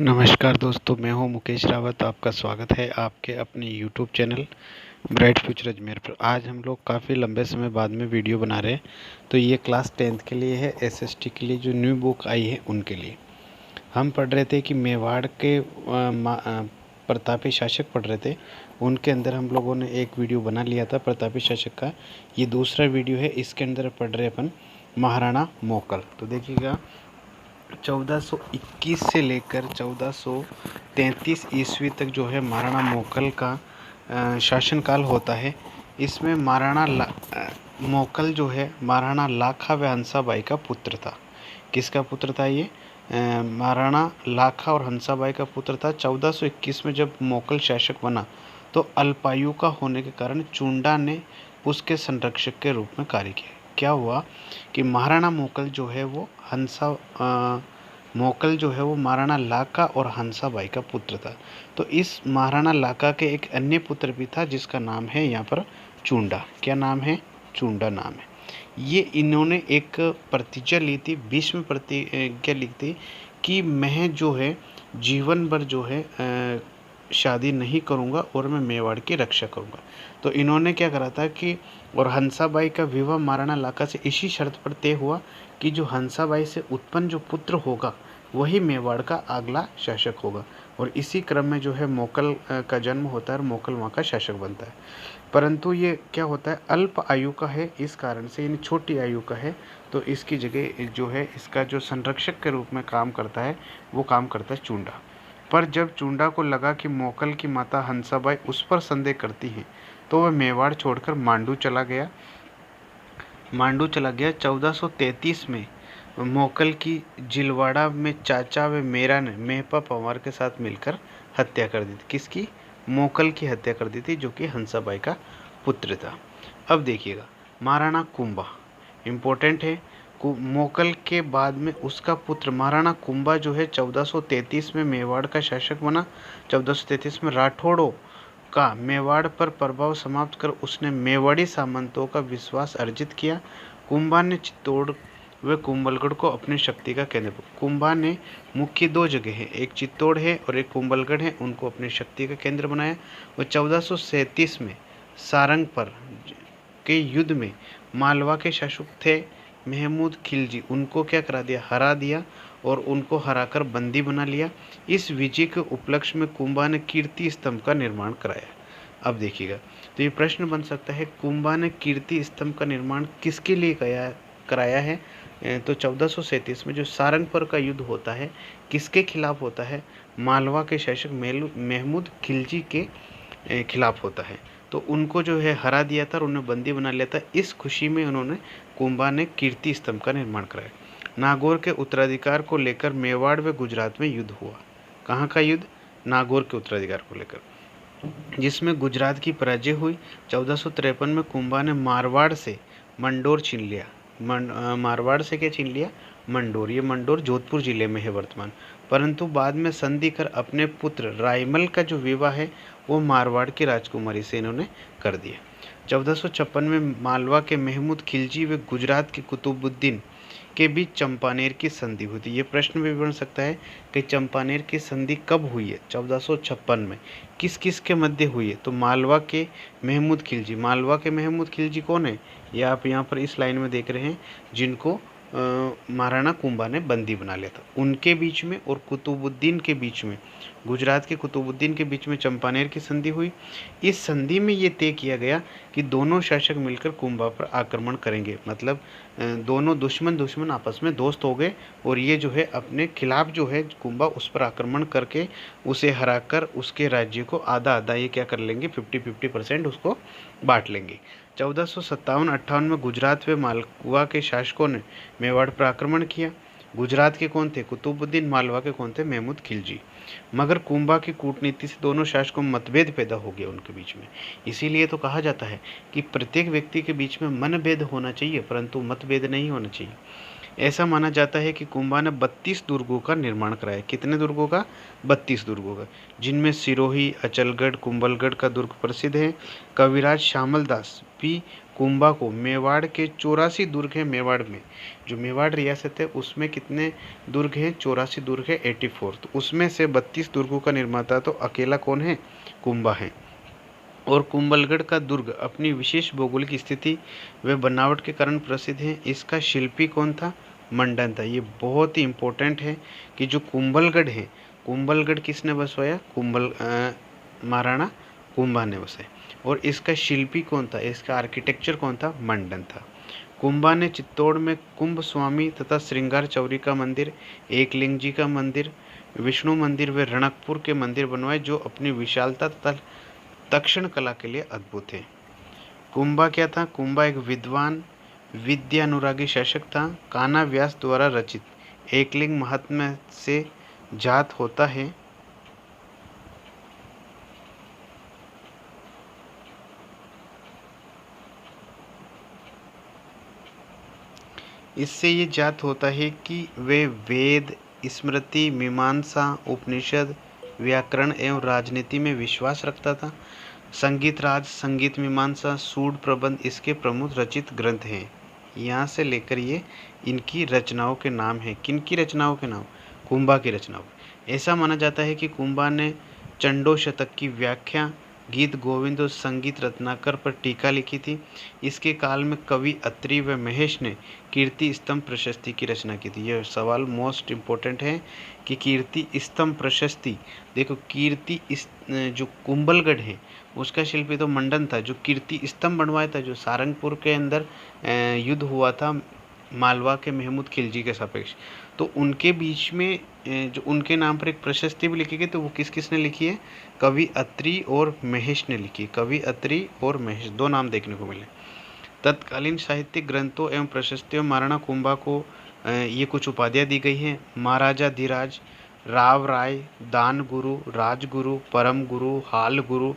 नमस्कार दोस्तों, मैं हूं मुकेश रावत। आपका स्वागत है आपके अपने YouTube channel bright future Ajmer पर। आज हम लोग काफ़ी लंबे समय बाद में वीडियो बना रहे हैं। तो ये क्लास 10th के लिए है, एसएसटी के लिए जो न्यू बुक आई है उनके लिए। हम पढ़ रहे थे कि मेवाड़ के प्रतापी शासक पढ़ रहे थे। उनके अंदर हम लोगों ने एक वीडियो बना लिया था प्रतापी शासक का। ये दूसरा वीडियो है, इसके अंदर पढ़ रहे अपन महाराणा मोकल। तो देखिएगा, 1421 से लेकर 1433 ईस्वी तक जो है महाराणा मोकल का शासनकाल होता है। इसमें मोकल जो है महाराणा लाखा व हंसाबाई का पुत्र था। किसका पुत्र था ये? महाराणा लाखा और हंसाबाई का पुत्र था। 1421 में जब मोकल शासक बना तो अल्पायु का होने के कारण चुंडा ने उसके संरक्षक के रूप में कार्य किया। क्या हुआ कि महाराणा मोकल जो है वो महाराणा लाखा और हंसाबाई का पुत्र था। तो इस महाराणा लाखा के एक अन्य पुत्र भी था जिसका नाम है यहाँ पर चुंडा। क्या नाम है? चुंडा नाम है। ये इन्होंने एक प्रतिज्ञा ली थी, भीष्म प्रतिज्ञा ली थी कि मैं जो है जीवन भर जो है शादी नहीं करूँगा और मैं मेवाड़ की रक्षा करूँगा। तो इन्होंने क्या करा था कि और हंसाबाई का विवाह महाराणा लाखा से इसी शर्त पर तय हुआ कि जो हंसाबाई से उत्पन्न जो पुत्र होगा वही मेवाड़ का अगला शासक होगा। और इसी क्रम में जो है मोकल का जन्म होता है और मोकल वहाँ का शासक बनता है। परंतु ये क्या होता है, अल्प आयु का है, इस कारण से यानी छोटी आयु का है। तो इसकी जगह जो है इसका जो संरक्षक के रूप में काम करता है वो काम करता है चुंडा। पर जब चुंडा को लगा कि मोकल की माता हंसाबाई उस पर संदेह करती हैं तो वह मेवाड़ छोड़कर मांडू चला गया। 1433 में मोकल की जिलवाड़ा में चाचा व मेरा ने मेहपा पंवार के साथ मिलकर हत्या कर दी थी। किसकी? मोकल की हत्या कर दी थी, जो कि हंसाबाई का पुत्र था। अब देखिएगा, महाराणा कुंभा इम्पोर्टेंट है। मोकल के बाद में उसका पुत्र महाराणा कुंभा जो है 1433 में मेवाड़ का शासक बना। 1433 में राठौड़ों का मेवाड़ पर प्रभाव समाप्त कर उसने मेवाड़ी सामंतों का विश्वास अर्जित किया। कुंभा ने चित्तौड़ व कुंभलगढ़ को अपनी शक्ति का केंद्र। कुंभा ने मुख्य दो जगह है, एक चित्तौड़ है और एक कुंभलगढ़ है, उनको अपनी शक्ति का केंद्र बनाया। और 1437 में सारंग पर के युद्ध में मालवा के शासक थे महमूद खिलजी, उनको क्या करा दिया? हरा दिया और उनको हराकर बंदी बना लिया। इस विजय के उपलक्ष्य में कुंभा ने कीर्ति स्तंभ का निर्माण कराया। अब देखिएगा, तो ये प्रश्न बन सकता है, कुंभा ने कीर्ति स्तंभ का निर्माण किसके लिए कराया है? तो 1437 में जो सारंगपुर का युद्ध होता है किसके खिलाफ होता है? मालवा के शासक महमूद खिलजी के खिलाफ होता है। तो उनको जो है हरा दिया था और उन्हें बंदी बना लिया था। इस खुशी में उन्होंने कुंभा ने कीर्ति स्तंभ का निर्माण कराया। नागौर के उत्तराधिकार को लेकर मेवाड़ व गुजरात में युद्ध हुआ। कहाँ का युद्ध? नागौर के उत्तराधिकार को लेकर, जिसमें गुजरात की पराजय हुई। 1453 में कुंभा ने मारवाड़ से मंडोर छीन लिया। मारवाड़ से क्या छीन लिया? मंडोर। ये मंडोर जोधपुर जिले में है वर्तमान। परंतु बाद में संधि कर अपने पुत्र रायमल का जो विवाह है वो मारवाड़ की राजकुमारी से इन्होंने कर दिया। 1456 में मालवा के महमूद खिलजी व गुजरात के कुतुबुद्दीन के बीच चंपानेर की संधि हुई थी। ये प्रश्न भी बन सकता है कि चंपानेर की संधि कब हुई है? 1456 में। किस किस के मध्य हुई है? तो मालवा के महमूद खिलजी। मालवा के महमूद खिलजी कौन है? ये आप यहाँ पर इस लाइन में देख रहे हैं, जिनको महाराणा कुंभा ने बंदी बना लिया था, उनके बीच में और कुतुबुद्दीन के बीच में, गुजरात के कुतुबुद्दीन के बीच में चंपानेर की संधि हुई। इस संधि में ये तय किया गया कि दोनों शासक मिलकर कुंभा पर आक्रमण करेंगे। मतलब दोनों दुश्मन आपस में दोस्त हो गए और ये जो है अपने खिलाफ जो है कुंभा उस पर आक्रमण करके उसे हराकर उसके राज्य को आधा आधा ये क्या कर लेंगे, 50-50% उसको बांट लेंगे। 1457-58 में गुजरात व मालवा के शासकों ने मेवाड़ पर आक्रमण किया। गुजरात के कौन थे? कुतुबुद्दीन। मालवा के कौन थे? महमूद खिलजी। मगर कुंभा की कूटनीति से दोनों शासकों में मतभेद पैदा हो गया उनके बीच में। इसीलिए तो कहा जाता है कि प्रत्येक व्यक्ति के बीच में मनभेद होना चाहिए परंतु मतभेद नहीं होना चाहिए। ऐसा माना जाता है कि कुंभा ने 32 दुर्गों का निर्माण कराया। कितने दुर्गों का? 32 दुर्गों का, जिनमें सिरोही, अचलगढ़, कुंभलगढ़ का दुर्ग प्रसिद्ध है। कविराज श्यामल दास भी कुंभा को मेवाड़ के 84 दुर्ग हैं। मेवाड़ में जो मेवाड़ रियासत है उसमें कितने दुर्ग हैं? 84 दुर्ग है, 84। तो उसमें से 32 दुर्गों का निर्माता तो अकेला कौन है? कुंभा है। और कुंभलगढ़ का दुर्ग अपनी विशेष भौगोलिक स्थिति व बनावट के कारण प्रसिद्ध है। इसका शिल्पी कौन था? मंडन था। ये बहुत ही इम्पोर्टेंट है कि जो कुंभलगढ़ है, कुंभलगढ़ किसने बसवाया? महाराणा कुंभा ने बसाया। और इसका शिल्पी कौन था? इसका आर्किटेक्चर कौन था? मंडन था। कुंभा ने चित्तौड़ में कुंभ स्वामी तथा श्रृंगार चौरी का मंदिर, एकलिंग जी का मंदिर, विष्णु मंदिर व रणकपुर के मंदिर बनवाए जो अपनी विशालता तथा दक्षिण कला के लिए अद्भुत है। कुंभा क्या था? कुंभा एक विद्वान विद्यानुरागी शासक था। कान्हा व्यास द्वारा रचित एकलिंग महात्म्य से जात होता है। इससे ये जात होता है कि वे वेद, स्मृति, मीमांसा, उपनिषद, व्याकरण एवं राजनीति में विश्वास रखता था। संगीत राज, संगीत मीमांसा, सूड प्रबंध इसके प्रमुख रचित ग्रंथ हैं। यहाँ से लेकर ये इनकी रचनाओं के नाम हैं। किन की रचनाओं के नाम? कुंभा की रचनाओं। ऐसा माना जाता है कि कुंभा ने चंडो शतक की व्याख्या, गीत गोविंद और संगीत रत्नाकर पर टीका लिखी थी। इसके काल में कवि अत्रि व महेश ने कीर्ति स्तंभ प्रशस्ति की रचना की थी। यह सवाल मोस्ट इम्पोर्टेंट है कि कीर्ति स्तंभ प्रशस्ति, देखो कीर्ति जो कुंभलगढ़ है उसका शिल्पी तो मंडन था, जो कीर्ति स्तंभ बनवाया था, जो सारंगपुर के अंदर युद्ध हुआ था मालवा के महमूद खिलजी के सापेक्ष, तो उनके बीच में जो उनके नाम पर एक प्रशस्ति भी लिखी गई, तो वो किस किसने लिखी है? कवि अत्रि और महेश ने लिखी। कवि अत्रि और महेश, दो नाम देखने को मिले। तत्कालीन साहित्यिक ग्रंथों एवं प्रशस्तियों महाराणा कुंभा को ये कुछ उपाधियाँ दी गई हैं। महाराजा धीराज, राव राय, दान गुरु, राजगुरु, परम गुरु, हाल गुरु,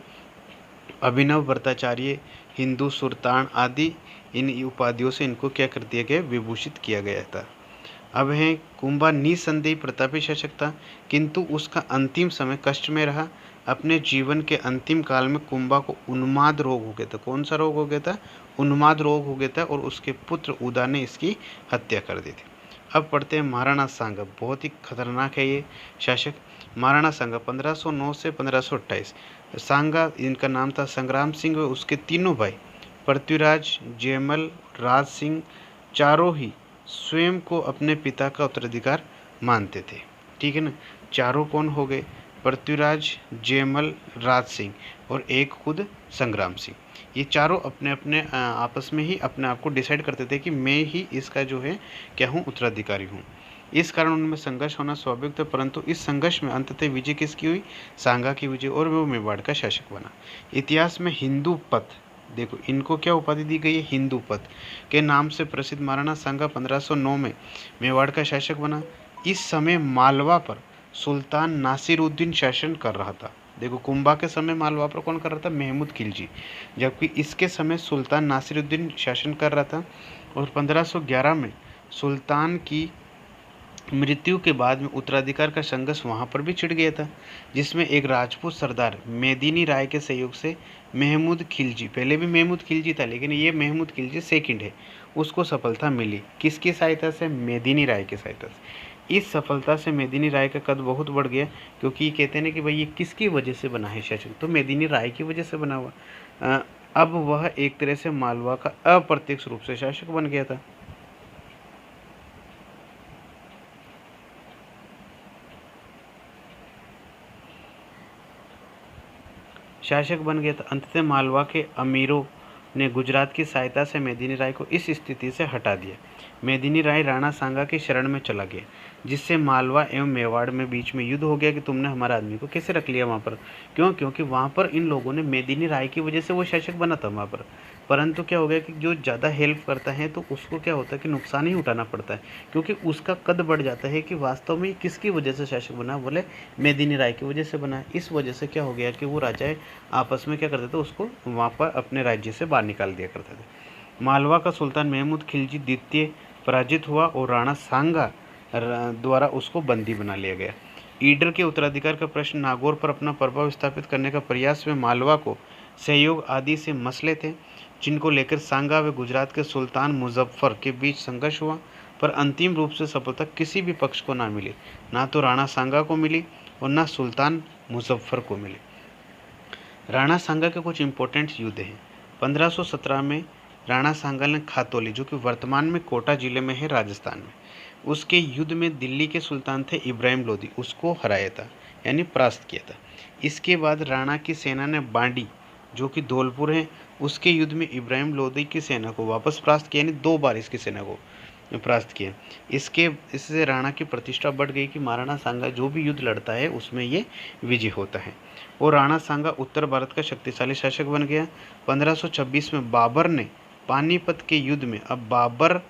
अभिनव भट्टाचार्य, हिंदू सुल्तान आदि इन उपाधियों से इनको क्या कर दिया गया? विभूषित किया गया था। अब है कुंभा निसंदेह प्रतापी शासक था, किंतु उसका अंतिम समय कष्ट में रहा। अपने जीवन के अंतिम काल में कुंभा को उन्माद रोग हो गया था। कौन सा रोग हो गया था? उन्माद रोग हो गया था और उसके पुत्र उदा ने इसकी हत्या कर दी थी। अब पढ़ते हैं महाराणा सांगा। बहुत ही खतरनाक है ये शासक। महाराणा सांगा 1509 से 1528। सांगा इनका नाम था संग्राम सिंह व उसके तीनों भाई पृथ्वीराज, जयमल, राज सिंह, चारों ही स्वयं को अपने पिता का उत्तराधिकार मानते थे। ठीक है ना? चारों कौन हो गए? पृथ्वीराज, जयमल, राज सिंह और एक खुद संग्राम सिंह। ये चारों अपने अपने आपस में ही अपने आप को डिसाइड करते थे कि मैं ही इसका जो है क्या हूँ? उत्तराधिकारी हूँ। इस कारण उनमें संघर्ष होना स्वाभाविक था, परंतु इस संघर्ष में अंततः विजय किसकी हुई? सांगा की विजय, और वो मेवाड़ का शासक बना। इतिहास में हिंदू पथ, देखो इनको क्या उपाधि दी गई है? हिंदू पथ के नाम से प्रसिद्ध महाराणा सांगा 1509 में मेवाड़ का शासक बना। इस समय मालवा पर सुल्तान नासिरुद्दीन शासन कर रहा था। देखो कुंभा के समय मालवा पर कौन कर रहा था? महमूद खिलजी, जबकि इसके समय सुल्तान नासिरुद्दीन शासन कर रहा था। और 1511 में सुल्तान की मृत्यु के बाद में उत्तराधिकार का संघर्ष वहाँ पर भी छिड़ गया था, जिसमें एक राजपूत सरदार मेदिनी राय के सहयोग से महमूद खिलजी, पहले भी महमूद खिलजी था लेकिन ये महमूद खिलजी सेकंड है, उसको सफलता मिली। किसकी सहायता से? मेदिनी राय की सहायता से। इस सफलता से मेदिनी राय का कद बहुत बढ़ गया, क्योंकि ये कहते हैं कि भाई ये किसकी वजह से बना है शासक? तो मेदिनी राय की वजह से बना हुआ। अब वह एक तरह से मालवा का अप्रत्यक्ष रूप से शासक बन गया था। शासक बन गया था। अंततः मालवा के अमीरों ने गुजरात की सहायता से मेदिनी राय को इस स्थिति से हटा दिया। मेदिनी राय राणा सांगा की शरण में चला गया, जिससे मालवा एवं मेवाड़ में बीच में युद्ध हो गया कि तुमने हमारा आदमी को कैसे रख लिया वहाँ पर। क्यों? क्योंकि वहाँ पर इन लोगों ने, मेदिनी राय की वजह से वो शासक बना था वहाँ पर, परंतु क्या हो गया कि जो ज़्यादा हेल्प करता है तो उसको क्या होता है कि नुकसान ही उठाना पड़ता है, क्योंकि उसका कद बढ़ जाता है कि वास्तव में किसकी वजह से शासक बना? बोले मेदिनी राय की वजह से बना। इस वजह से क्या हो गया कि वो राजाएं आपस में क्या करते थे? उसको वहाँ पर अपने राज्य से बाहर निकाल दिया करते थे। मालवा का सुल्तान महमूद खिलजी द्वितीय पराजित हुआ और राणा सांगा द्वारा उसको बंदी बना लिया गया। ईडर के उत्तराधिकार का प्रश्न, नागौर पर अपना प्रभाव स्थापित करने का प्रयास में मालवा को सहयोग आदि से मसले थे। जिनको लेकर सांगा व गुजरात के सुल्तान मुजफ्फर के बीच संघर्ष हुआ, पर अंतिम रूप से सफलता किसी भी पक्ष को ना मिली। ना तो राणा सांगा को मिली और ना सुल्तान मुजफ्फर को मिली। राणा सांगा के कुछ इंपॉर्टेंट युद्ध हैं। 1517 में राणा सांगा ने खातौली, जो कि वर्तमान में कोटा जिले में है राजस्थान में, उसके युद्ध में दिल्ली के सुल्तान थे इब्राहिम लोदी, उसको हराया था, यानी परास्त किया था। इसके बाद राणा की सेना ने बांडी, जो कि धौलपुर है, उसके युद्ध में इब्राहिम लोदी की सेना को वापस परास्त किया, यानी 2 बार इसकी सेना को परास्त किया। इससे राणा की प्रतिष्ठा बढ़ गई कि महाराणा सांगा जो भी युद्ध लड़ता है उसमें ये विजय होता है, और राणा सांगा उत्तर भारत का शक्तिशाली शासक बन गया। 1526 में बाबर ने पानीपत के युद्ध में, अब बाबर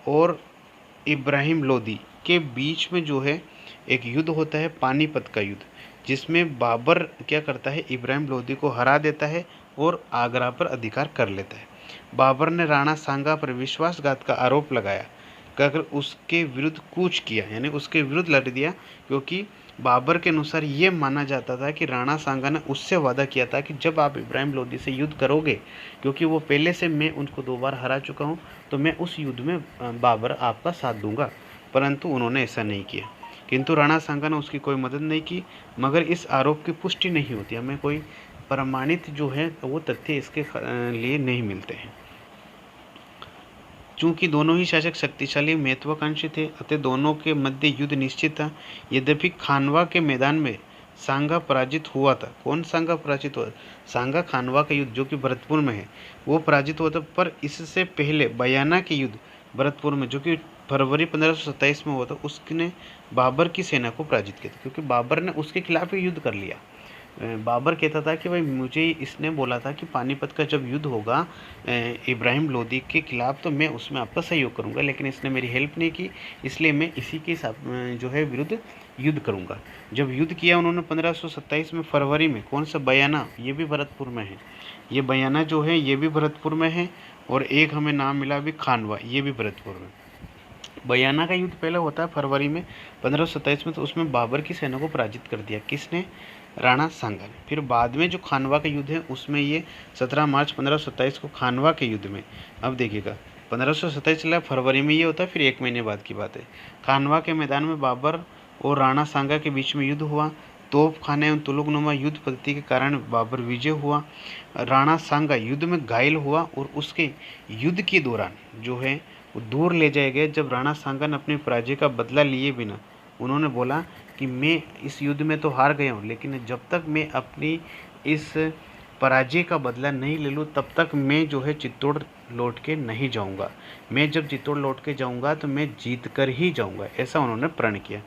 और इब्राहिम लोदी के बीच में जो है एक युद्ध होता है, पानीपत का युद्ध, जिसमें बाबर क्या करता है, इब्राहिम लोदी को हरा देता है और आगरा पर अधिकार कर लेता है। बाबर ने राणा सांगा पर विश्वासघात का आरोप लगाया, अगर उसके विरुद्ध कूच किया, यानी उसके विरुद्ध लड़ दिया, क्योंकि बाबर के अनुसार ये माना जाता था कि राणा सांगा ने उससे वादा किया था कि जब आप इब्राहिम लोदी से युद्ध करोगे, क्योंकि वो पहले से मैं उनको 2 बार हरा चुका हूँ, तो मैं उस युद्ध में बाबर आपका साथ दूंगा, परंतु उन्होंने ऐसा नहीं किया। किंतु राणा सांगा ने उसकी कोई मदद नहीं की, मगर इस आरोप की पुष्टि नहीं होती, हमें कोई प्रमाणित जो है वो तथ्य इसके लिए नहीं मिलते हैं। चूंकि दोनों ही शासक शक्तिशाली महत्वाकांक्षी थे, अतः दोनों के मध्य युद्ध निश्चित था। यद्यपि खानवा के मैदान में सांगा पराजित हुआ था। कौन सांगा पराजित हुआ? सांगा खानवा का युद्ध, जो कि भरतपुर में है, वो पराजित हुआ था। पर इससे पहले बयाना के युद्ध भरतपुर में, जो कि फरवरी 1527 में हुआ था, उसने बाबर की सेना को पराजित किया था, क्योंकि बाबर ने उसके खिलाफ ही युद्ध कर लिया। बाबर कहता था कि भाई मुझे इसने बोला था कि पानीपत का जब युद्ध होगा इब्राहिम लोदी के खिलाफ, तो मैं उसमें आपका सहयोग करूंगा, लेकिन इसने मेरी हेल्प नहीं की, इसलिए मैं इसी के जो है विरुद्ध युद्ध करूंगा। जब युद्ध किया उन्होंने 1527 में फरवरी में, कौन सा? बयाना, ये भी भरतपुर में है, ये बयाना जो है ये भी भरतपुर में है, और एक हमें नाम मिला अभी खानवा, ये भी भरतपुर में। बयाना का युद्ध पहले होता है फरवरी में 1527 में, तो उसमें बाबर की सेना को पराजित कर दिया। किसने? राणा सांगा ने। फिर बाद में जो खानवा का युद्ध है उसमें ये 17 मार्च 1527 को खानवा के युद्ध में, अब देखिएगा 1527 चला, फरवरी में ये होता है, फिर 1 महीने बाद की बात है। खानवा के मैदान में बाबर और राणा सांगा के बीच में युद्ध हुआ। तोप खाने और तुलुकनुमा युद्ध पद्धति के कारण बाबर विजय हुआ। राणा सांगा युद्ध में घायल हुआ और उसके युद्ध के दौरान जो है वो दूर ले जाया गया। जब राणा सांगा ने अपनी पराजय का बदला लिए बिना, उन्होंने बोला कि मैं इस युद्ध में तो हार गया हूँ, लेकिन जब तक मैं अपनी इस पराजय का बदला नहीं ले लूँ तब तक मैं जो है चित्तौड़ लौट के नहीं जाऊँगा। मैं जब चित्तौड़ लौट के जाऊँगा तो मैं जीत कर ही जाऊँगा, ऐसा उन्होंने प्रण किया।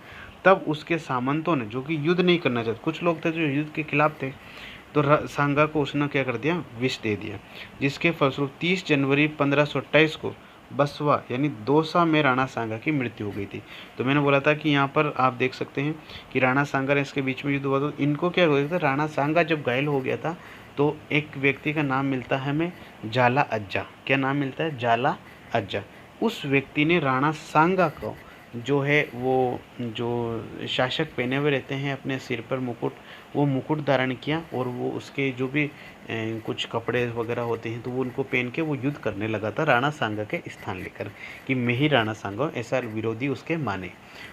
तब उसके सामंतों ने, जो कि युद्ध नहीं करना चाहते, कुछ लोग थे जो युद्ध के खिलाफ थे, तो सांगा को उसने क्या कर दिया? विष दे दिया, जिसके फलस्वरूप 30 जनवरी 1528 को बसवा यानी दौसा में राणा सांगा की मृत्यु हो गई थी। तो मैंने बोला था कि यहाँ पर आप देख सकते हैं कि राणा सांगा ने इसके बीच में युद्ध हुआ, तो इनको क्या हो गया था? राणा सांगा जब घायल हो गया था तो एक व्यक्ति का नाम मिलता है हमें, जाला अज्जा। क्या नाम मिलता है? जाला अज्जा। उस व्यक्ति ने राणा सांगा को जो है वो जो शासक पहने हुए रहते हैं अपने सिर पर मुकुट, वो मुकुट धारण किया, और वो उसके जो भी कुछ कपड़े वगैरह होते हैं तो वो उनको पहन के वो युद्ध करने लगा था राणा सांगा के स्थान लेकर, कि मैं ही राणा सांगा हूँ, ऐसा विरोधी उसके माने।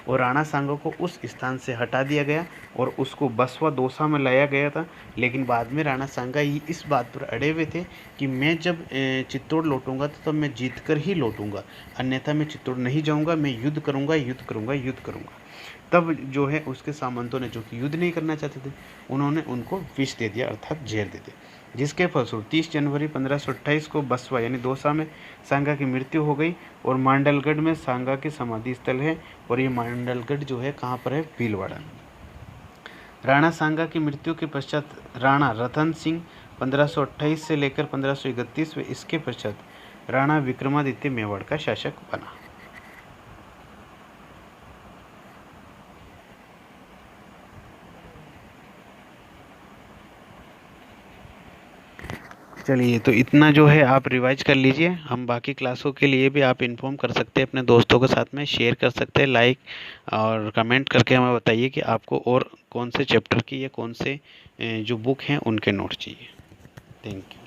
और राणा सांगा को उस स्थान से हटा दिया गया और उसको बसवा दौसा में लाया गया था। लेकिन बाद में राणा सांगा ही इस बात पर अड़े हुए थे कि मैं जब चित्तौड़ लौटूंगा तो तब मैं जीत कर ही लौटूंगा, अन्यथा मैं चित्तौड़ नहीं जाऊंगा, मैं युद्ध करूंगा, युद्ध करूंगा, युद्ध करूंगा। तब जो है उसके सामंतों ने, जो कि युद्ध नहीं करना चाहते थे, उन्होंने उनको विष दे दिया, अर्थात जहर दे दिया, जिसके फलस्वरूप 30 जनवरी 1528 को बसवा यानी दौसा में सांगा की मृत्यु हो गई। और मांडलगढ़ में सांगा की समाधि स्थल है, और ये मांडलगढ़ जो है कहाँ पर है? भीलवाड़ा। राणा सांगा की मृत्यु के पश्चात राणा रतन सिंह 1528 से लेकर 1531 में, इसके पश्चात राणा विक्रमादित्य मेवाड़ का शासक बना। चलिए, तो इतना जो है आप रिवाइज कर लीजिए। हम बाकी क्लासों के लिए भी आप इन्फॉर्म कर सकते हैं, अपने दोस्तों के साथ में शेयर कर सकते हैं, लाइक और कमेंट करके हमें बताइए कि आपको और कौन से चैप्टर की या कौन से जो बुक हैं उनके नोट चाहिए। Thank you.